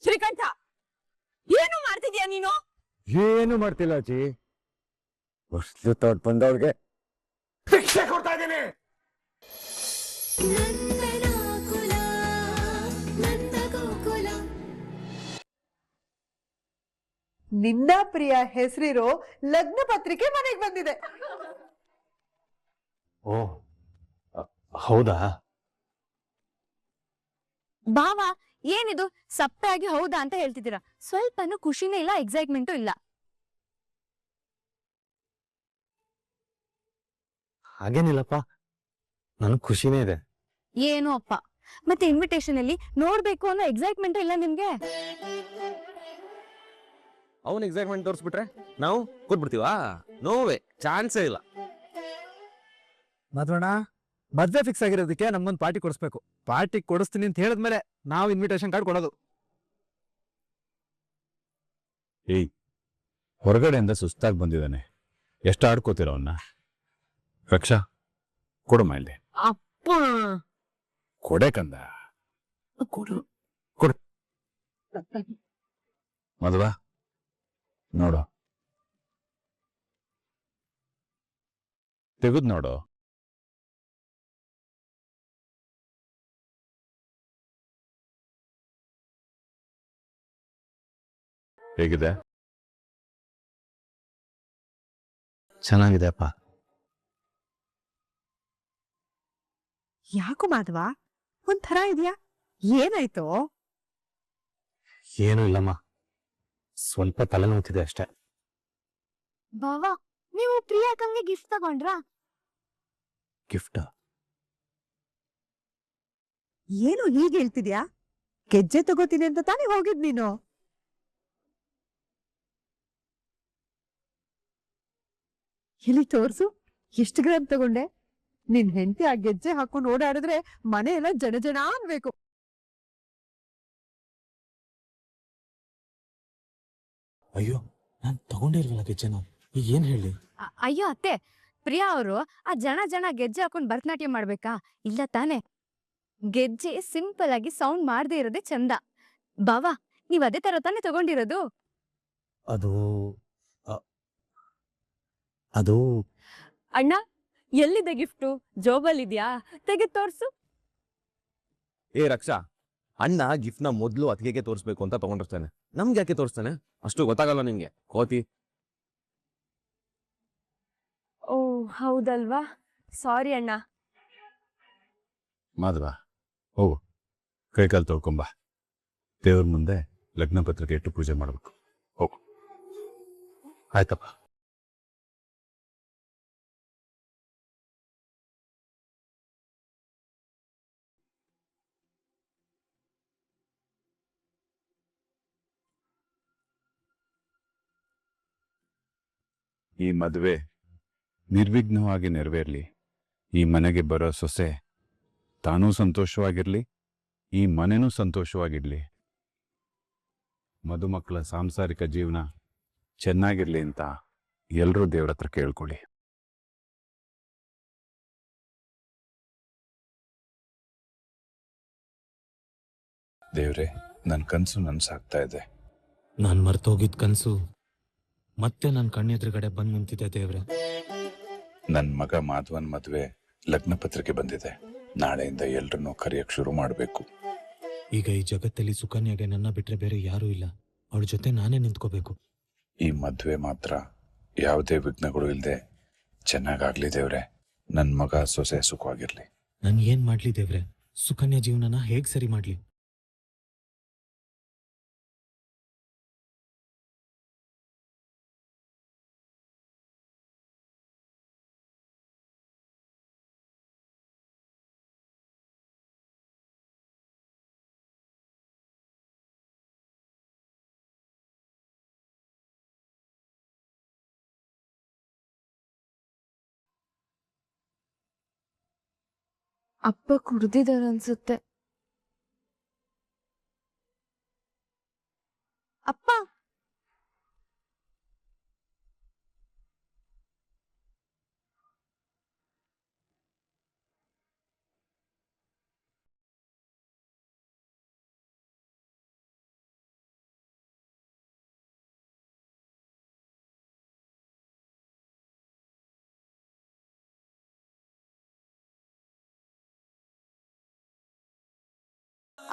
ಶ್ರೀಕಂಠ, ಏನು ಮಾಡ್ತಿದ್ಯಾ ನೀನು? ಏನು ಮಾಡ್ತಿಲ್ಲ ಅಜ್ಜಿ. ಹೊಸ್ಲು ತೋಟ್ ಬಂದವ್ರಿಗೆ ಶಿಕ್ಷೆ ಕೊಡ್ತಾ ಇದ್ದೀನಿ. ನಿನ್ನ ಪ್ರಿಯ ಹೆಸರಿರೋ ಲಗ್ನ ಪತ್ರಿಕೆ ಮನೆಗೆ ಬಂದಿದೆ. ಓ ಹೌದಾ? ಬಾವ, ಏನಿದು ಸಪ್ಪೆ ಆಗಿ ಹೌದಾ ಅಂತ ಹೇಳ್ತಿದ್ದೀರಾ? ಸ್ವಲ್ಪನೂ ಖುಷಿನೇ ಇಲ್ಲ, ಎಕ್ಸೈಟ್ಮೆಂಟು ಇಲ್ಲ. ಹಾಗೇನಿಲ್ಲಪ್ಪ, ನನಗ್ ಖುಷಿನೇ ಇದೆ. ಏನು ಅಪ್ಪ, ಮತ್ತೆ ಇನ್ವಿಟೇಷನ್ ಅಲ್ಲಿ ನೋಡ್ಬೇಕು ಅನ್ನೋ ಎಕ್ಸೈಟ್ಮೆಂಟು ಇಲ್ಲ ನಿಮ್ಗೆ? ಅವನ್ ಎಕ್ಸೈಟ್ಮೆಂಟ್ ತೋರಿಸ್ಬಿಟ್ರೆ ನಾವು ಕೂತ್ಬಿಡ್ತೀವಾ? ನೋವೇ ಚಾನ್ಸೇ ಇಲ್ಲ. ಮದ್ವಣ, ಮದ್ವೆ ಫಿಕ್ಸ್ ಆಗಿರೋದಕ್ಕೆ ನಮ್ಗೊಂದು ಪಾರ್ಟಿ ಕೊಡಿಸ್ಬೇಕು. ಪಾರ್ಟಿ ಕೊಡಿಸ್ತೀನಿ ಅಂತ ಹೇಳಿದ್ಮೇಲೆ ನಾವು ಇನ್ವಿಟೇಷನ್ ಕಾರ್ಡ್ ಕೊಡೋದು. ಏಯ್, ಹೊರಗಡೆಯಿಂದ ಸುಸ್ತಾಗಿ ಬಂದಿದ್ದಾನೆ, ಎಷ್ಟು ಆಡ್ಕೋತಿರೋ ಅವನ್ನ. ರಕ್ಷಾ, ಕೊಡಮ್ಮ ಇಲ್ಲಿ. ಅಪ್ಪ ಕೊಡೆ ಕಂದ, ಕೊಡು ಕೊಡು. ಮದ್ವ ನೋಡು, ತೆಗೆದ್ ನೋಡು. ಹೇಗಿದೆ? ಚೆನ್ನಾಗಿದೆ ಅಪ್ಪ. ಯಾಕೋ ಮಾಧವ, ಒಂಥರ ಇದೆಯಾ? ಏನಾಯ್ತು? ಏನೂ ಇಲ್ಲಮ್ಮ, ಸ್ವಲ್ಪ ತಲೆನೋವ್ತಿದೆ ಅಷ್ಟೇ. ಬಾವ, ನೀವು ಪ್ರಿಯಾಕಂಗೆ ಗಿಫ್ಟ್ ತಗೊಂಡ್ರಾ? ಗಿಫ್ಟ್? ಏನು ಹೀಗೆ ಹೇಳ್ತಿದ್ಯಾ? ಗೆಜ್ಜೆ ತಗೋತೀನಿ ಅಂತ ತಾನೇ ಹೋಗಿದ್ ನೀನು? ಇಲ್ಲಿ ತೋರ್ಸು, ಎಷ್ಟು ಗ್ರಾಮ್ ತಗೊಂಡೆ? ನಿನ್ ಹೆಂಡತಿ ಆ ಗೆಜ್ಜೆ ಹಾಕೊಂಡು ಓಡಾಡಿದ್ರೆ ಮನೆ ಎಲ್ಲ ಜನ ಜನ ಅನ್ಬೇಕು. ಅಯ್ಯೋ, ನಾನ್ ತಗೊಂಡೇ ಇಲ್ವಲ್ಲ ಗೆಜ್ಜೆನ, ಈಗ ಏನ್ ಹೇಳಿ? ಅಯ್ಯೋ ಅತ್ತೆ, ಪ್ರಿಯಾ ಅವರು ಆ ಜನ ಜನ ಗೆಜ್ಜೆ ಹಾಕೊಂಡು ಭರತನಾಟ್ಯ ಮಾಡ್ಬೇಕಾ? ಇಲ್ಲ ತಾನೆ. ಗೆಜ್ಜೆ ಸಿಂಪಲ್ ಆಗಿ ಸೌಂಡ್ ಮಾಡದೇ ಇರೋದೇ ಚಂದ. ಬಾವ, ನೀವ್ ಅದೇ ತರ ತಾನೇ ತಗೊಂಡಿರೋದು? ಅದು ಅದು ಅಣ್ಣ, ಎಲ್ಲಿದೆ ಗಿಫ್ಟು? ಜೋಬಲ್ಲಿದ್ಯಾ? ತೆಗೆದು ತೋರ್ಸು. ಏ ರಕ್ಷಾ, ಅಣ್ಣ ಗಿಫ್ಟ್ ನ ಮೊದ್ಲು ಅತಿಗೆಗೆ ತೋರಿಸ್ಬೇಕು ಅಂತ ತಗೊಂಡಿರ್ತಾನೆ. ನಮ್ಗೆ ಯಾಕೆ ತೋರಿಸ್ತಾನೆ? ಅಷ್ಟು ಗೊತ್ತಾಗಲ್ಲ ನಿಮ್ಗೆ, ಕೋತಿ. ಓ ಹೌದಲ್ವಾ, ಸಾರಿ ಅಣ್ಣ. ಮಾಧವ, ಹೋಗು, ಕೈಕಾಲು ತೊಳ್ಕೊಂಬ. ದೇವ್ರ ಮುಂದೆ ಲಗ್ನ ಪತ್ರಿಕೆ ಇಟ್ಟು ಪೂಜೆ ಮಾಡ್ಬೇಕು. ಹೋಗು. ಆಯ್ತಪ್ಪ. ಈ ಮದುವೆ ನಿರ್ವಿಘ್ನವಾಗಿ ನೆರವೇರ್ಲಿ. ಈ ಮನೆಗೆ ಬರೋ ಸೊಸೆ ತಾನೂ ಸಂತೋಷವಾಗಿರ್ಲಿ, ಈ ಮನೆನೂ ಸಂತೋಷವಾಗಿರ್ಲಿ. ಮದುಮಕ್ಕಳ ಸಾಂಸಾರಿಕ ಜೀವನ ಚೆನ್ನಾಗಿರ್ಲಿ ಅಂತ ಎಲ್ಲರೂ ದೇವ್ರ ಹತ್ರ ಕೇಳ್ಕೊಳ್ಳಿ. ದೇವ್ರೆ, ನನ್ನ ಕನಸು ನನ್ಸಾಗ್ತಾ ಇದೆ. ನಾನ್ ಮರ್ತೋಗಿದ್ ಕನ್ಸು ಮತ್ತೆ ನನ್ ಕಣ್ಣೆದುರುಗಡೆ ಬಂದ್ ನಿಂತಿದೆ ದೇವ್ರೆ. ನನ್ನ ಮಗ ಮಾಧವನ್ ಮದುವೆ ಲಗ್ನ ಪತ್ರಿಕೆ ಬಂದಿದೆ. ನಾಳೆಯಿಂದ ಎಲ್ರನ್ನೂ ಕರೆಯಕ್ ಶುರು ಮಾಡಬೇಕು. ಈಗ ಈ ಜಗತ್ತಲ್ಲಿ ಸುಕನ್ಯಾಗೆ ನನ್ನ ಬಿಟ್ರೆ ಬೇರೆ ಯಾರೂ ಇಲ್ಲ. ಅವಳ ಜೊತೆ ನಾನೇ ನಿಂತ್ಕೋಬೇಕು. ಈ ಮದುವೆ ಮಾತ್ರ ಯಾವುದೇ ವಿಘ್ನಗಳು ಇಲ್ಲದೆ ಚೆನ್ನಾಗಾಗ್ಲಿ ದೇವ್ರೆ. ನನ್ನ ಮಗ ಸೊಸೆ ಸುಖವಾಗಿರ್ಲಿ. ನನ್ ಏನ್ ಮಾಡ್ಲಿ ದೇವ್ರೆ? ಸುಕನ್ಯಾ ಜೀವನನ ಹೇಗ್ ಸರಿ ಮಾಡ್ಲಿ? ಅಪ್ಪ ಕುಡ್ದಿದಾರ ಅನ್ಸುತ್ತೆ. ಅಪ್ಪ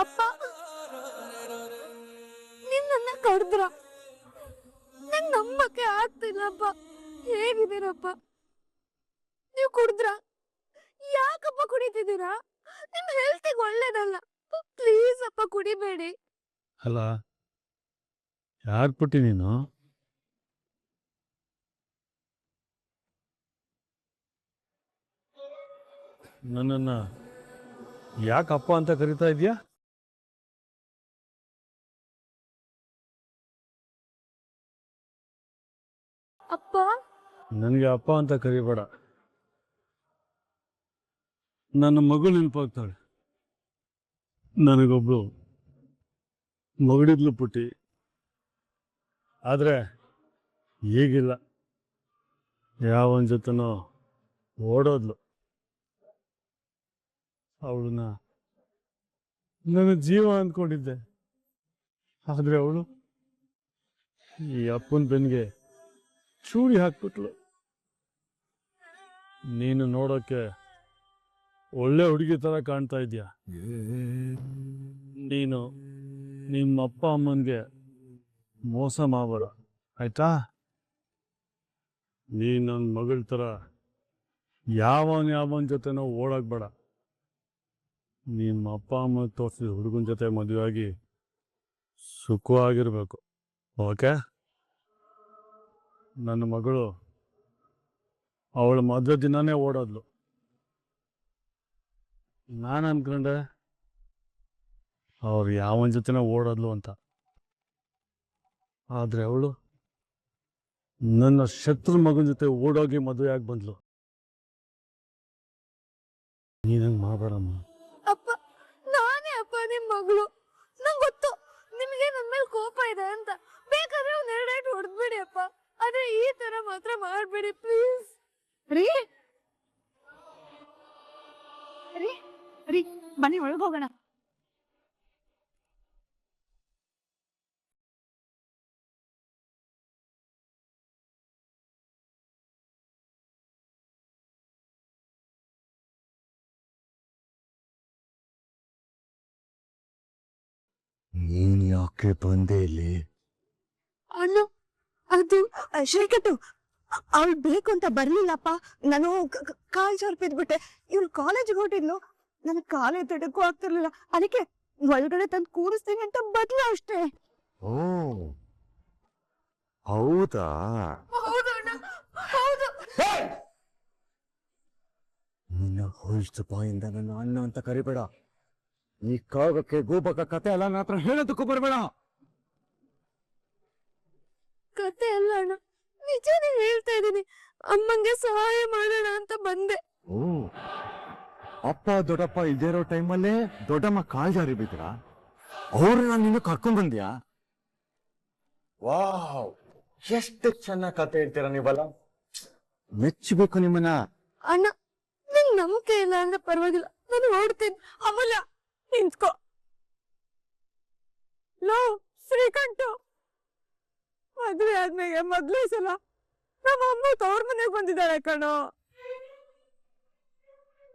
ಅಪ್ಪ ನೀವ್ ನನ್ನ ಕಡ್ದ್ರ ನಂಗ್ ನಂಬಕ್ಕೆ ಆಗ್ತಿಲ್ಲಪ್ಪ. ಹೇಗಿದ್ದೀರಪ್ಪ? ನೀವು ಕುಡ್ದ್ರ? ಯಾಕಪ್ಪ ಕುಡಿತಿದ್ದೀರಾ? ನಿಮ್ ಹೆಲ್ತಿಗೆ ಒಳ್ಳೇದಲ್ಲ. ಪ್ಲೀಸ್ ಅಪ್ಪ ಕುಡಿಬೇಡಿ. ಅಲ್ಲ ಯಾರ್ ಪುಟ್ಟಿ ನೀನು? ನನ್ನನ್ನ ಯಾಕಪ್ಪ ಅಂತ ಕರಿತಾ ಇದೀಯಾ? ಅಪ್ಪ ನನಗೆ ಅಪ್ಪ ಅಂತ ಕರಿಬೇಡ. ನನ್ನ ಮಗಳು ನೆನಪಾಗ್ತಾಳೆ. ನನಗೊಬ್ಳು ಮಗಳಿದ್ಲು ಪುಟ್ಟಿ. ಆದ್ರೆ ಈಗಿಲ್ಲ. ಯಾವನ ಜೊತೆನೋ ಓಡೋದ್ಲು. ಅವಳನ್ನ ನನ್ನ ಜೀವ ಅಂದ್ಕೊಂಡಿದ್ದೆ. ಆದ್ರೆ ಅವಳು ಈ ಅಪ್ಪನ ಬೆನ್ಗೆ ಚೂರಿ ಹಾಕ್ಬಿಟ್ಲು. ನೀನು ನೋಡೋಕೆ ಒಳ್ಳೆ ಹುಡುಗಿ ತರ ಕಾಣ್ತಾ ಇದ್ಯಾ. ನೀನು ನಿಮ್ಮ ಅಪ್ಪ ಅಮ್ಮನ್ಗೆ ಮೋಸ ಮಾಡಬೇಡ, ಆಯ್ತಾ? ನೀನು ನನ್ನ ಮಗಳ ತರ ಯಾವನ ಜೊತೆನೋ ಓಡಾಕ್ಬೇಡ. ನಿಮ್ಮ ಅಪ್ಪ ಅಮ್ಮ ತೋರಿಸಿದ ಹುಡುಗನ ಜೊತೆ ಮದುವೆ ಆಗಿ ಸುಖವಾಗಿರ್ಬೇಕು, ಓಕೆ? ನನ್ನ ಮಗಳು ಅವಳ ಮದುವೆ ದಿನನೇ ಓಡೋದ್ಲು. ನಾನು ಅನ್ಕೊಂಡೆ ಅವ್ರು ಯಾವನ ಜೊತೆನೋ ಓಡೋದ್ಲು ಅಂತ. ಆದ್ರೆ ಅವಳು ನನ್ನ ಶತ್ರು ಮಗನ ಜೊತೆ ಓಡೋಗಿ ಮದುವೆ ಆಗಿ ಬಂದ್ಲು. ನೀನಂಗ್ ಮಾಡಬೇಡಮ್ಮ. ಅಪ್ಪ ನಾನೇ ಅಪ್ಪ ನಿಮ್ ಮಗಳು. ನಂಗ್ ಗೊತ್ತು ನಿಮ್ಗೆ ನನ್ ಮೇಲೆ ಕೋಪ ಇದೆ ಅಂತ. ಬೇಕಾದ್ರೆ ಒಂದ್ ಎರಡೇಟು ಹೊಡೆದ್ಬಿಡಿ ಅಪ್ಪ. ಆದ್ರೆ ಈ ತರ ಮಾತ್ರ ಮಾಡ್ಬೇಡಿ ಪ್ಲೀಸ್. ರೀ ರೀ ರೀ ಬನ್ನಿ ಒಳಗೋಗೋಣ. ನೀನ್ ಯಾಕೆ ಬಂದೆ ಇಲ್ಲಿ? ಅಣ್ಣ ಅದು ಶ್ರೀಕಟ್ಟು ಅವಳು ಬೇಕು ಅಂತ ಬರ್ಲಿಲ್ಲಪ್ಪ. ನಾನು ಕಾಲ್ ಜಾರ್ ಬಿದ್ಬಿಟ್ಟೆ. ಇವಳು ಕಾಲೇಜಿಗೆ ಹೊರಟಿದ್ಲು. ನನಗೆ ಕಾಲೇ ತಡಕ್ಕೂ ಆಗ್ತಿರ್ಲಿಲ್ಲ. ಅದಕ್ಕೆ ಒಳಗಡೆ ತಂದು ಕೂರಿಸ್ತೀನಿ ಅಂತ ಬದ್ಲು ಅಷ್ಟೇ. ಓ ಹೌದಾ? ಹೌದು ಅಣ್ಣ ಹೌದು. ನಿನ್ನ ಹೋಲ್ಸ್ಟ್ ಬಾಯಿಂದ ನನ್ನ ಅಣ್ಣ ಅಂತ ಕರಿಬೇಡ. ಈ ಕಾಗಕ್ಕೆ ಗೋಬಕ ಕತೆ ಎಲ್ಲ ನನ್ನ ಹತ್ರ ಹೇಳೋದಕ್ಕೂ ಬರಬೇಡ. ಕತೆ ಅಲ್ಲ ಅಣ್ಣ, ನಿಜಾನೇ ಹೇಳ್ತಾ ಇದೀನಿ. ಅಮ್ಮಂಗೆ ಸಹಾಯ ಮಾಡೋಣ ಅಂತ ಬಂದೆ. ಓ ಅಪ್ಪ ದೊಡ್ಡಪ್ಪ ಇಲ್ದೇ ಇರೋ ಟೈಮಲ್ಲೇ ದೊಡ್ಡಮ್ಮ ಕಾಲ್ ಜಾರಿ ಬಿದ್ರ ಅವ್ರನ್ನ ನೀನು ಕರ್ಕೊಂಡ್ ಬಂದ್ಯಾ? ವಾವ್, ಎಷ್ಟು ಚೆನ್ನಾಗ್ ಕತೆ ಹೇಳ್ತೀರಾ ನೀವಲ್ಲ. ಮೆಚ್ಚಬೇಕು ನಿಮ್ಮನ್ನ. ಅಣ್ಣ ನಿಂಗ್ ನಂಬಿಕೆ ಇಲ್ಲ ಅಂದ್ರೆ ಪರವಾಗಿಲ್ಲ, ನಾನು ಹೊಡ್ತೀನಿ. ಅಮೂಲ್ಯ ನಿಂತ್ಕೋ. ಲೋ ಶ್ರೀಕಂಠು, ಮದ್ವೆ ಆದ್ಮೇಲೆ ಮೊದ್ಲೇ ಸಲ ನಮ್ಮ ಅಮ್ಮ ತವ್ರ ಮನೆಗೆ ಬಂದಿದ್ದಾಳೆ ಕಣೋ.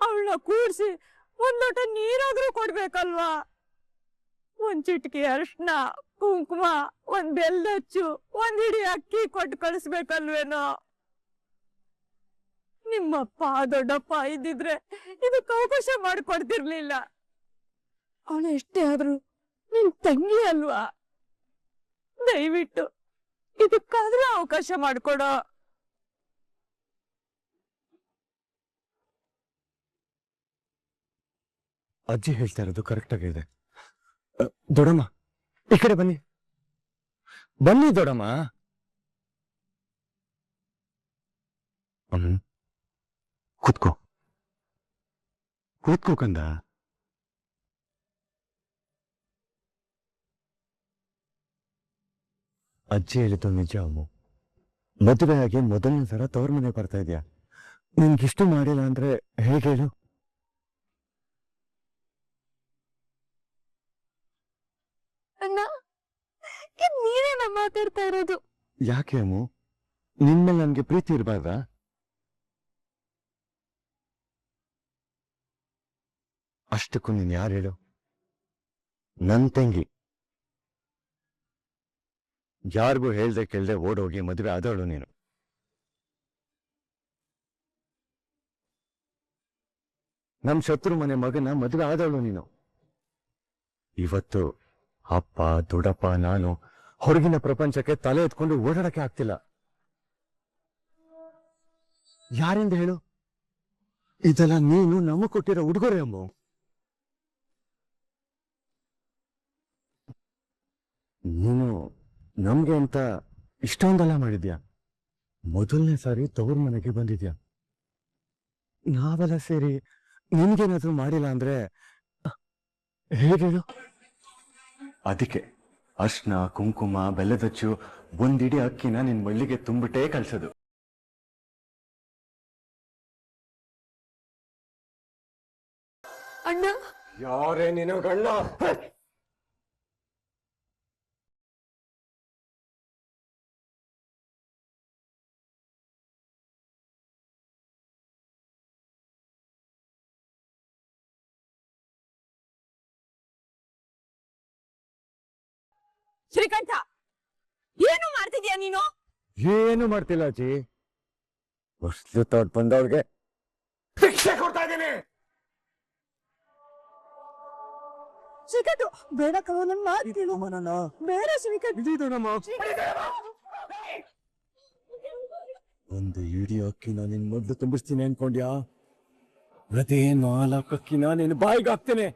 ಅವಳನ್ನ ಕೂಡ್ಸಿ ಒಂದ್ ಲೋಟ ನೀರಾದ್ರೂ ಕೊಡ್ಬೇಕಲ್ವಾ? ಒಂದ್ ಚಿಟ್ಕಿ ಅರ್ಶಿನ, ಕುಂಕುಮ, ಒಂದ್ ಬೆಲ್ಲಚ್ಚು, ಒಂದ್ ಹಿಡಿ ಅಕ್ಕಿ ಕೊಟ್ಟು ಕಳಿಸ್ಬೇಕಲ್ವೇನೋ? ನಿಮ್ಮಪ್ಪ ದೊಡ್ಡಪ್ಪ ಇದ್ದಿದ್ರೆ ಇದಕ್ಕೆ ಅವಕಾಶ ಮಾಡಿಕೊಡ್ತಿರ್ಲಿಲ್ಲ. ಅವಳು ಎಷ್ಟೇ ಆದ್ರೂ ನಿನ್ ತಂಗಿ ಅಲ್ವಾ? ದಯವಿಟ್ಟು ಇದಕ್ಕಾದ್ರೂ ಅವಕಾಶ ಮಾಡ್ಕೊಡೋ. ಅಜ್ಜಿ ಹೇಳ್ತಾ ಇರೋದು ಕರೆಕ್ಟ್ ಆಗಿದೆ. ದೊಡಮ್ಮ ಈ ಕಡೆ ಬನ್ನಿ. ಬನ್ನಿ ದೊಡಮ್ಮ. ಕೂತ್ಕೋ ಕೂತ್ಕೋ ಕಂದ. ಅಜ್ಜಿ ಹೇಳಿದ್ದು ನಿಜ ಅಮ್ಮ. ಮದುವೆಯಾಗಿ ಮೊದಲನೇ ಸಲ ತವ್ರ ಮನೆ ಬರ್ತಾ ಇದೆಯಾ? ನಿನ್ಗಿಷ್ಟು ಮಾಡಿಲ್ಲ ಅಂದ್ರೆ ಹೇಗೆ ಹೇಳು? ಅಣ್ಣ ನೀನೇನ ಮಾತಾಡ್ತಾ ಇರೋದು? ಯಾಕೆ ಅಮ್ಮು, ನಿನ್ಮೇಲೆ ನನ್ಗೆ ಪ್ರೀತಿ ಇರಬಾರ್ದಾ? ಅಷ್ಟಕ್ಕೂ ನೀನ್ ಯಾರು ಹೇಳು? ನನ್ ತಂಗಿ ಯಾರಿಗೂ ಹೇಳ್ದೆ ಕೇಳ್ದೆ ಓಡೋಗಿ ಮದುವೆ ಆದವಳು ನೀನು. ನಮ್ ಶತ್ರು ಮನೆ ಮಗನ ಮದುವೆ ಆದವಳು ನೀನು. ಇವತ್ತು ಅಪ್ಪ ದೊಡ್ಡಪ್ಪ ನಾನು ಹೊರಗಿನ ಪ್ರಪಂಚಕ್ಕೆ ತಲೆ ಎತ್ಕೊಂಡು ಓಡಾಡಕ್ಕೆ ಆಗ್ತಿಲ್ಲ. ಯಾರಿಂದ ಹೇಳು? ಇದೆಲ್ಲ ನೀನು ನಮಗ್ ಕೊಟ್ಟಿರೋ ಉಡುಗೊರೆ ಅಮ್ಮ. ನೀನು ನಮ್ಗೆ ಅಂತ ಇಷ್ಟೊಂದೆಲ್ಲ ಮಾಡಿದ್ಯಾ. ಮೊದಲನೇ ಸಾರಿ ತವ್ರ ಮನೆಗೆ ಬಂದಿದ್ಯಾ. ನಾವೆಲ್ಲ ಸೇರಿ ನಿನ್ಗೇನಾದ್ರೂ ಮಾಡಿಲ್ಲ ಅಂದ್ರೆ ಹೇಳು? ಅದಕ್ಕೆ ಅರ್ಶನ ಕುಂಕುಮ ಬೆಲ್ಲದಚ್ಚು ಒಂದಿಡಿ ಅಕ್ಕಿನ ನಿನ್ ಮಳ್ಳಿಗೆ ತುಂಬಿಟ್ಟೇ ಕಳ್ಸೋದು. ಅಣ್ಣ ಯಾರೇ ನಿನ್ನ ಗಣ್ಣ? ಶ್ರೀಕಂಠ, ಏನು ಮಾಡ್ತಿದ್ಯಾ ನೀನು? ಏನು ಮಾಡ್ತಿಲ್ಲ ಅಜ್ಜಿ. ಹೊಸ್ಲು ತೋಟ್ ಬಂದವ್ರಿಗೆ ಶಿಕ್ಷೆ ಕೊಡ್ತಾ ಇದ್ದೀನಿ. ಶ್ರೀಕಂಠ, ಬೇಡ ಕವ, ನನ್ ಮಾತು ಕೇಳು. ಬೇಡ ಶ್ರೀಕಂಠ. ಒಂದು ಇಡೀ ಅಕ್ಕಿನ ನಿನ್ ಮೊದ್ಲು ತುಂಬಿಸ್ತೀನಿ ಅನ್ಕೊಂಡ್ಯಾ? ಪ್ರತಿ 4 ಅಕ್ಕಿನ ನಿನ್ ಬಾಯಿಗೆ ಹಾಕ್ತೇನೆ.